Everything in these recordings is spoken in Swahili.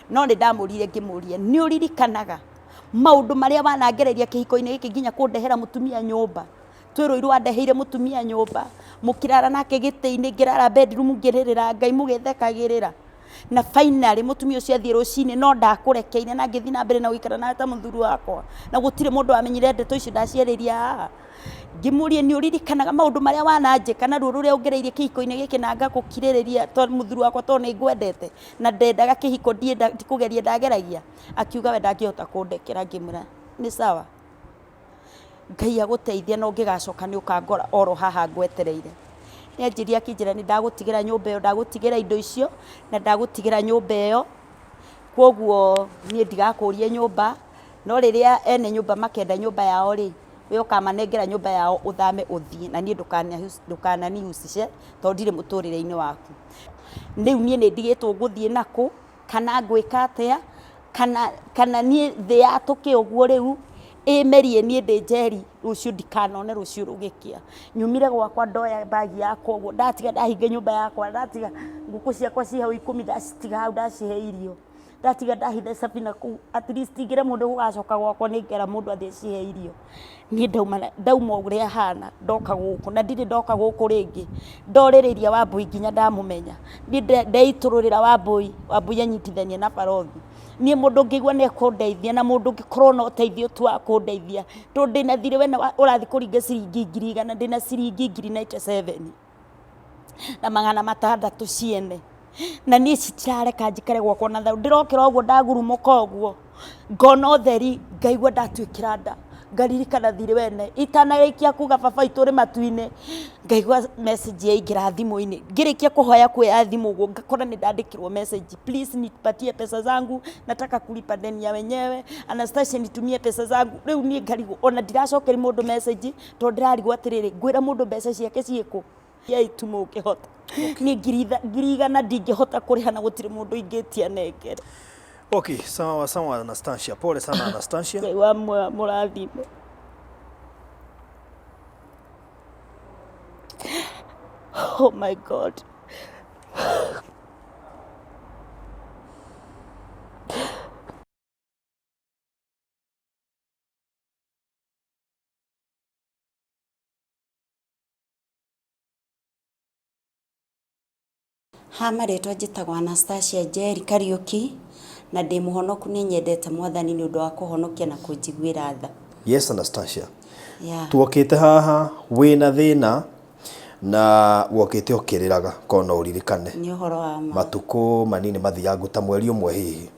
no nĩ ndamũrire ngĩmũria nĩ ũririkanaga maũndũ marĩa wanangereria kĩhiko-inĩ gĩkĩ nginya kũndehera mũtumia nyũmba twĩrũirwo andeheire mũtumia nyũmba mũkirara nake gĩtĩ-inĩ ngĩrara bedroom ngĩrĩrĩra Ngai mũgĩthekagĩrĩra na finally mũtumia ũcio athiĩ rũcinĩ no ndakũrekeire na ngĩthiĩ na mbere na gũikara nawe ta mũthuri wakwa na gũtirĩ mũndũ wamenyire ndeto icio ndaciarĩria haha ngĩmũria nĩ ũririkanaga maũndũ marĩa wananjĩka na ruo rũrĩa ũngereirie kĩhiko-inĩ gĩkĩ na ngagũkirĩrĩria tondũ mũthuri wakwa tondũ nĩ ngwendete na ndendaga kĩhiko ndikũgeria ndageragia akiuga we ndangĩhota kũndekera ngĩmwĩra nĩ sawa Ngai agũteithia no ngĩgacoka nĩ ũkangora oro haha ngwetereire nĩanjĩria akĩnjĩra nĩ ndagũtigĩra nyũmba ĩyo ndagũtigĩra indo icio na ndagũtigĩra nyũmba ĩyo kwoguo niĩ ndigakũrie nyũmba no rĩrĩa ene nyũmba makenda nyũmba yao rĩ we ũkamanengera nyũmba yao ũthame ũthiĩ na niĩ ndũkananihucice tondũ ndirĩ mũtũrĩre-inĩ waku rĩu niĩ nĩ ndigĩtwo ngũthiĩ nakũ kana ngwĩka atĩa kana niĩ thĩ yatũke ũguo rĩu ĩmerie niĩ ndĩ njeri rũciũ ndikanone rũciũ rũgĩkĩa nyumire gwakwa ndoya bagi yakwa ũguo ndatiga ndahinga nyũmba yakwa ndatiga ngũkũ ciakwa ciĩ hau 10 ndacitiga hau ndacihe irio ndatiga ndahithe Sabina kũu at least ingĩre mũndũ gũgacoka gwakwa nĩngera mũndũ athiĩ cihe irio niĩ ndauma ũrĩa hana ndoka gũkũ na ndirĩ ndoka gũkũ rĩngĩ ndorĩrĩria Wambui nginya ndamũmenya niĩ ndeitũrũrĩra Wambui anyitithanie na barothi niĩ mũndũ ngĩigua nĩ ekũndeithia na mũndũ ngĩkorwo na ũteithio tu wa kũndeithia tondũ ndĩna thirĩ we ũrathiĩ kũringa ciringi 100 ndĩna ciringi 97 na 600 ciene na niĩ citirareka njikare gwakwa na thau ndĩrokĩra ũguo ndagurumũka ũguo ngona ũtheri ngaigua ndatwĩkĩra nda ngaririkana thirĩ wene itanarĩkia kuga baba itũrĩ matu-inĩ ngaigua message yaingĩra thimũ-inĩ ngĩrĩkia kũhoya kuoya thimũ ũguo ngakora nĩ ndandĩkĩrwo message please nipatie pesa zangu nataka kulipa deni ya wenyewe Anastasia nitumie pesa zangu rĩu niĩ ngarigwo ona ndiracokeria mũndũ message tondũ ndĩrarigwo atĩrĩrĩ ngwĩra mũndũ mbeca ciake ciĩkũ yaitu mũngĩhota niĩ ngirigana ndingĩhota kũrĩha na gũtirĩ mũndũ ingĩtia nengere. Okay, sawa Anastasia. Pole sana Anastasia. Wa mũrathime. Oh my God. Marĩtwa njĩtagwo Anastasia Njeri Kariuki na ndĩ mũhonoku nĩ nyendete Mwathani nĩ ũndũ wa kũhonokia na kũnjiguĩra tha. Yes Anastasia. Yeah. Tuokĩte haha wĩna thĩna na wokĩte ũkĩrĩraga kona ũririkane. Nĩ ũhoro wa ma. Matukũ manini mathiangu ta mweri ũmwe hihi.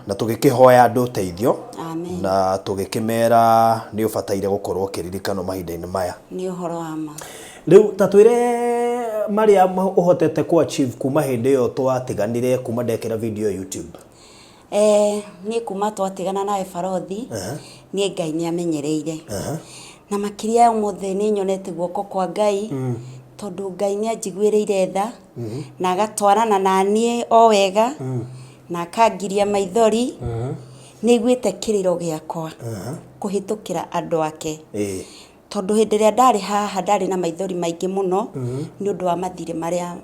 Na tũgĩkĩhoya andũ ũteithio. Amen. Na tũgĩkĩmera nĩ ũbataire gũkorwo ũkĩririkana mahinda-inĩ maya. Nĩ ũhoro wa ma. Rĩu ta twĩre Maria ũhotete ku achieve kuma hĩndĩ ĩyo twatiganire kuma ndekĩra video YouTube. Niĩ kuma twatigana nawe barothi niĩ Ngai nĩ amenyereire na makĩria ũmũthĩ nĩ nyonete guoko kwa Ngai tondũ Ngai nĩ anjiguĩrĩire tha na agatwarana na niĩ o wega na akangiria maithori nĩ iguĩte kĩrĩro gĩakwa kũhĩtũkĩra andũ ake. Tondũ hĩndĩ ĩrĩa ndarĩ haha ndarĩ na maithori maingĩ mũno nĩ ũndũ wa mathirĩ marĩa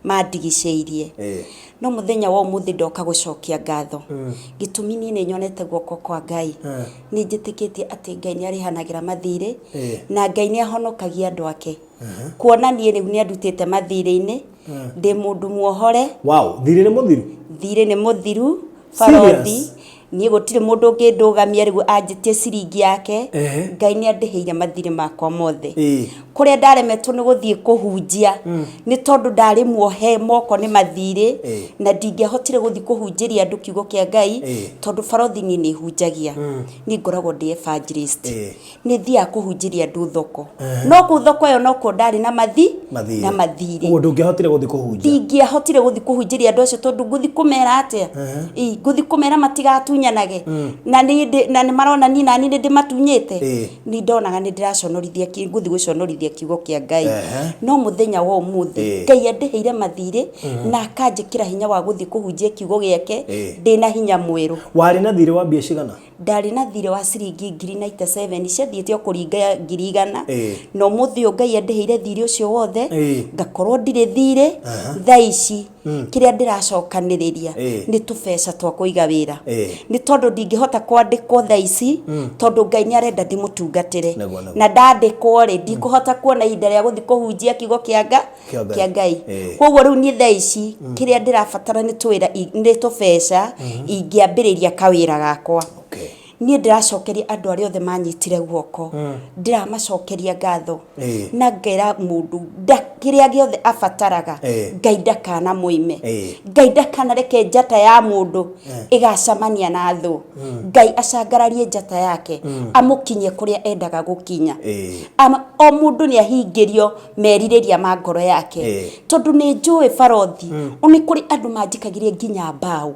mandigicĩirie no mũthenya wa ũmũthĩ ndoka gũcokia ngatho gĩtũmi niĩ nĩ nyonete guoko kwa Ngai nĩ njĩtĩkĩtie atĩ Ngai nĩ arĩhanagĩra mathirĩ na Ngai nĩ ahonokagia andũ ake kuona niĩ rĩu nĩ andutĩte mathirĩ-inĩ ndĩ mũndũ muohore. Wow, thirĩ nĩ mũthiru? Thirĩ nĩ mũthiru barothi niĩ gũtirĩ mũndũ ũngĩndũgamia rĩu anjĩtie ciringi yake Ngai nĩ andĩhĩire mathirĩ makwa mothe kũrĩa ndaremetwo nĩ gũthiĩ kũhunjia nĩ tondũ ndarĩ muohe moko nĩ mathirĩ na ndingĩahotire gũthiĩ kũhunjĩria andũ kiugo kĩa Ngai tondũ barothi niĩ nĩ hunjagia niĩ ngoragwo ndĩ evangelist nĩ thiaga kũhunjĩria andũ thoko no kũu thoko ĩyo no kuo ndarĩ na mathirĩ ũguo ndũngĩahotire gũthiĩ kũhunjia? Ndingĩahotire gũthiĩ kũhunjĩria andũ acio tondũ ngũthiĩ kũmera atĩa ngũthiĩ kũmera matigatunyanage na nĩ marona niĩ nani nĩ ndĩmatunyĩte nĩ ndonaga nĩ ndĩraconorithia ngũthiĩ gũconorithia kiugo kĩa Ngai no mũthenya wa ũmũthĩ Ngai andĩhĩire mathirĩ na akanjĩkĩra hinya wa gũthiĩ kũhunjia kiugo gĩake ndĩna hinya mwerũ. Warĩ na thirĩ wa mbia cigana? Ndarĩ na thirĩ wa ciringi 97 ciathiĩte o kũringa 100 no mũthĩ Ngai andĩhĩire thirĩ ũcio wothe ngakorwo ndirĩ thirĩ thaa ici kiria ndiracokaniriria ni tubesa twa kuiga wira ni tondu ndingihota kwandikwo thaici tondu Ngai ni arenda ndimutungatire na ndandikwo ri ndikuhota kuona ihinda ria guthi kuhunjia kiugo kia Ngai koguo riu ni thaici kiria ndirabatara ni twira ni tubesa ingiambiriria kawira gakwa ni ndiracokeria andu aria othe manyitire guoko ndiramacokeria ngatho na ngera mundu kiria giothe abataraga Ngai ndakana muime Ngai ndakana reke njata ya mundu igacamania na thu Ngai acangararie njata yake amukinye kuria endaga gukinya o mundu ni ahingirio meririria ma ngoro yake tondu ni njui barothi oni kuri andu manjikagirie nginya mbao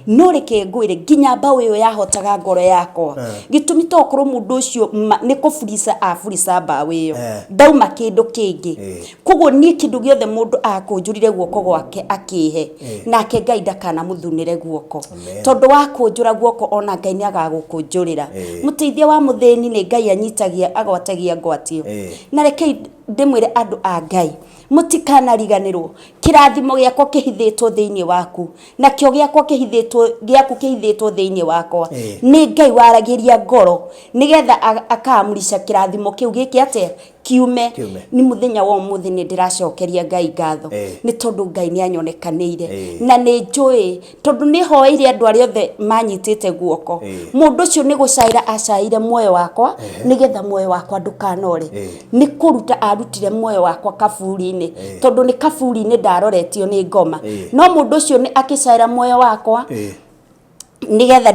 no reke ngwire nginya mbao iyo yahotaga ngoro yakwa gitumi tokoro mundu ucio ni kufurisa afurisa mbao iyo ndauma kindu kingi koguo ni kindu giothe mundu akunjurire guoko gwake akihe nake Ngai ndakana muthunire guoko tondu wakunjura guoko ona Ngai ni agagukunjurira muteithia wa mutheni ni Ngai anyitagia agwatagia ngwatio na reke ndimwire andu a Ngai mutikanariganirwo kirathimo giako kihithitwo thiini waku na kio giako kihithitwo thiini wakwa ni Ngai waragiria ngoro nigetha akamurisha kirathimo kiu giki ate kiume ni muthenya wa umuthi ni ndiracokeria Ngai ngatho ni tondu Ngai ni anyonekanire na ni njui tondu ni hoire andu aria othe manyitite guoko mundu ucio ni gucaira acaire moyo wakwa nigetha moyo wakwa ndukanore ni kuruta arutire moyo wakwa kaburi-ini tondu ni kaburi-ini ndaroretio ni ngoma no mundu ucio ni akicaira moyo wakwa nigetha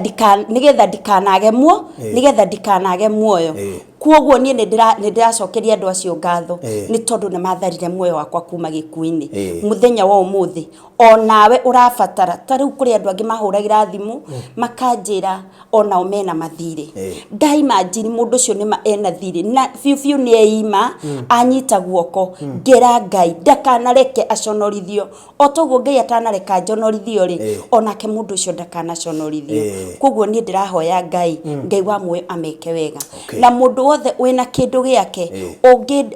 ndikanage muoyo kuoguo nie ndiracokeria andu acio ngatho ni tondu ni matharire muoyo wakwa kuma gikuini muthenya wa umuthi onawe urabatara tariu kuri andu angi mahuragira thimu makanjira ona omena mathire ndaima njiri mundu ucio ni ena thire na fiu ni eima anyita guoko ngera Ngai ndakanareke aconorithio otoguo Ngai atanareka njonorithio ri onake mundu ucio ndakanaconorithio koguo ni ndirahoya Ngai wa muoyo ameke wega na mundu wothe wina kindu giake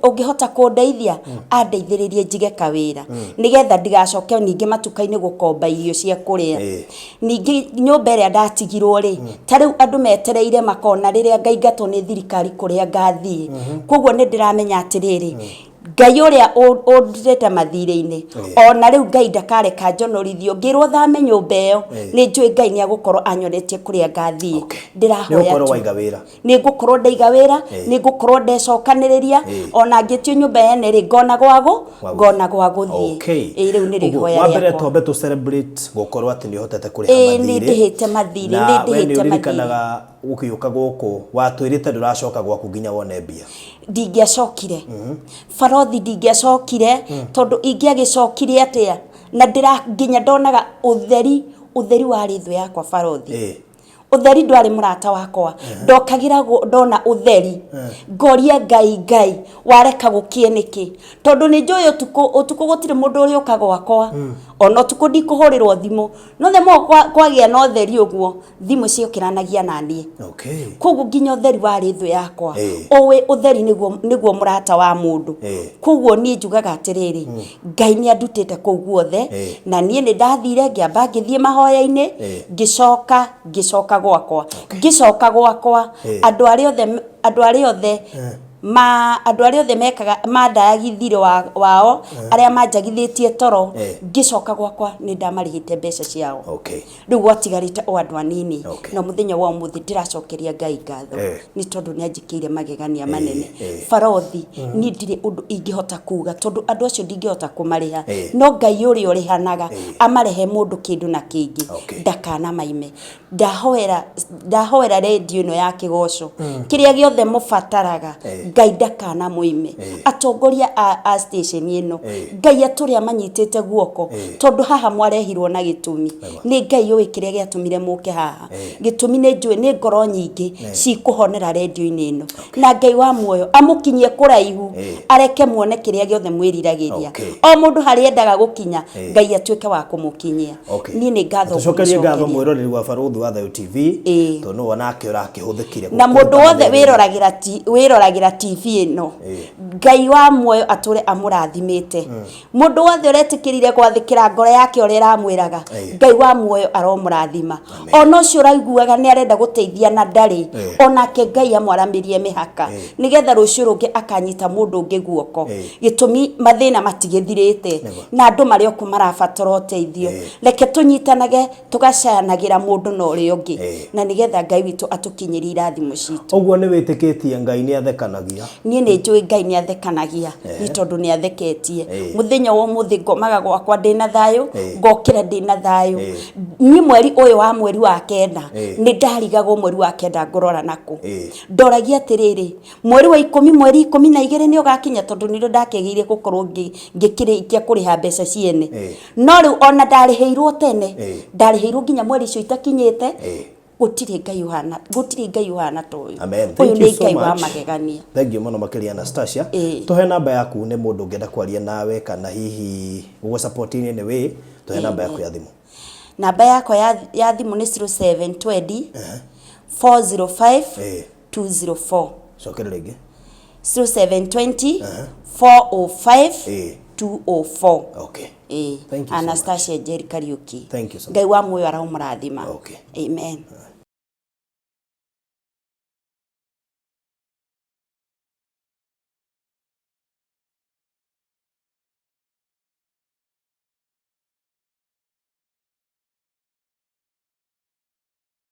ungihota kundeithia andeithiririe njige kawira nigetha ndigacoke ningi matukaini gukomba irio cia kuria ningi nyumba ria ndatigirwo ri tariu andu metereire makona riria Ngai ngato ni thirikari kuria ngathie koguo ni ndiramenya atiriri Ngai uria undirete mathire-ini ona riu Ngai ndakareka njonorithio ngirwo thame nyumba iyo ni njui Ngai ni agukorwo anyonetie kuria ngathie ndirahoya ni ngukorwo ndaiga wira ni ngukorwo ndecokaniriria ona ngitio nyumba yene ri ngona gwa guthie riu ni rihoya wa mbere tombe to celebrate gukorwo ati ni hotete kuriha mathire ni ndihite mathire mathire ukiuka guku watwirite nduracoka gwaku nginya wone mbia ndingiacokire barothi ndingiacokire tondu ingiagicokire atia na nginya ndonaga utheri wa rithu yakwa barothi utheri ndwari murata wakwa ndokagira ndona utheri ngoria Ngai wareka gukie niki tondu ni njoyo utuko gutire mundu uri ukaga wakwa ona tuko ndikuhurirwo thimu no themo kwagia no theri uguo thimu ciokiranagia nanie koguo nginya utheri wa rithu yakwa owe utheri niguo murata wa mundu koguo nie njugaga atiriri Ngai ni andutite kou guothe na nie ni ndathire ngiamba ngithie mahoya-ini ngicoka gwakwa andu aria othe mekaga mandayagithire wao aria manjagithitie toro ngicoka gwakwa ni ndamarihite mbeca ciao riu gwatigarite o andu anini na muthenya wa umuthi ndiracokeria Ngai ngatho ni tondu ni anjikire magegania manene barothi ni ndire undu ingihota kuga tondu andu acio ndingihota kumariha no Ngai uri urihanaga amarehe mundu kindu na kingi ndakana maime ndahoera radio ino ya Kigoco kiria giothe mubataraga Ngai ndakana muime atongoria a station ino Ngai aturia manyitite guoko tondu haha mwarehirwo na gitumi ni Ngai uwi kiria giatumire muke haha gitumi ni njui ni ngoro nyingi cikuhonera radio ino na Ngai wa muoyo amukinyie kuraihu areke muone kiria giothe mwiriragiria o mundu hari endaga gukinya Ngai atuike wa kumukinyia ni ngatho tucokerie ngatho mwiroreri wa Baruthi wa Thayo TV tondu wonake urakihuthikire na mundu wothe wiroragĩra TV ino Ngai wa muoyo ature amurathimite mundu wothe uretikirire gwathikira ngoro yake uri ramwiraga Ngai wa muoyo aromurathima ona ucio raiguaga ni arenda guteithia na ndari onake Ngai amwaramirie mihaka nigetha rucio rungi akanyita mundu ungi guoko gitumi mathina matigithirite na andu mari oku marabatara uteithio reke tunyitanage tugacanagira mundu na uri ungi na nigetha Ngai witu atukinyiri irathimo citu oguo ni witikitie Ngai ni athekanagia nie ni njui Ngai ni athekanagia ni tondu ni atheketie muthenya wo muthi ngomaga gwakwa ndina thayo ngokira ndina thayo ni mweri uyu wa mweri wa kenda ni ndarigagwo mweri wa kenda ngorora naku ndoragia atiriri mweri wa 10 mweri 12 ni ugakinya tondu ni ndakegiire gukorwo ngikirikia kuriha mbeca ciene no riu ona ndariheirwo tene ndariheirwo nginya mweri icio itakinyite gutiri Ngai uhana to uyu amen thank you so much magegania thank you muno makiria Anastasia tuhe namba yaku ni mundu ngenda kwaria nawe kana hihi ugo support ni we tuhe namba yaku ya thimu namba yako ya thimu ni 0720 405 204 sokere lege 0720 405 204 okay Anastasia Njeri Kariuki thank you so much Ngai wa muoyo arahumurathima okay amen